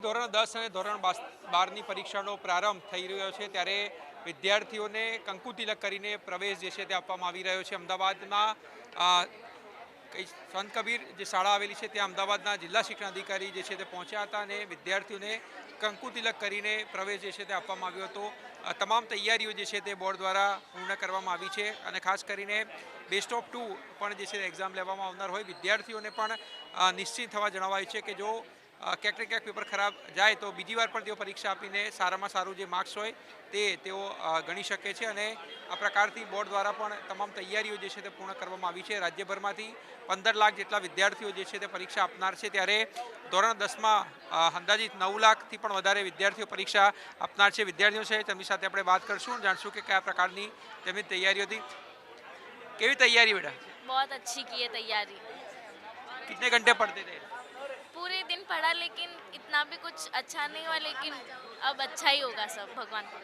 ધોરણ 10 અને ધોરણ 12ની પરીક્ષાનો પ્રારંભ થઈ રહ્યો છે ત્યારે વિદ્યાર્થીઓને કંકુ તિલક કરીને પ્રવેશ જે છે તે આપવામાં આવી રહ્યો છે. અમદાવાદમાં સંત કબીર જે શાળા આવેલી છે ત્યાં અમદાવાદના જિલ્લા શિક્ષણ અધિકારી જે છે તે પહોંચ્યા હતા અને વિદ્યાર્થીઓને કંકુ તિલક કરીને પ્રવેશ જે છે તે આપવામાં આવ્યો હતો. તમામ તૈયારીઓ જે છે તે બોર્ડ દ્વારા પૂર્ણ કરવામાં આવી છે અને ખાસ કરીને બેસ્ટ ઓફ 2 પણ જે છે એક્ઝામ લેવામાં આવનાર હોય વિદ્યાર્થીઓને પણ નિશ્ચિત થવા જણાવાયું છે કે જો ક્યાંક ને ક્યાંક પેપર ખરાબ જાય તો બીજી વાર પણ તેઓ પરીક્ષા આપીને સારામાં સારું જે માર્ક્સ હોય તે તેઓ ગણી શકે છે. અને આ પ્રકારથી બોર્ડ દ્વારા પણ તમામ તૈયારીઓ જે છે તે પૂર્ણ કરવામાં આવી છે. રાજ્યભરમાંથી 15 લાખ જેટલા વિદ્યાર્થીઓ જે છે તે પરીક્ષા આપનાર છે ત્યારે ધોરણ 10માં અંદાજિત 9 લાખથી પણ વધારે વિદ્યાર્થીઓ પરીક્ષા આપનાર છે. વિદ્યાર્થીઓ છે તેમની સાથે આપણે વાત કરશું, જાણશું કે કયા પ્રકારની તેમની તૈયારીઓ હતી. કેવી तैयारी बेटा? बहुत अच्छी की है तैयारी। कितने घंटे पढ़ते थे? पूरे दिन पढ़ा लेकिन इतना भी कुछ अच्छा नहीं हुआ, लेकिन अब अच्छा ही होगा सब भगवान को।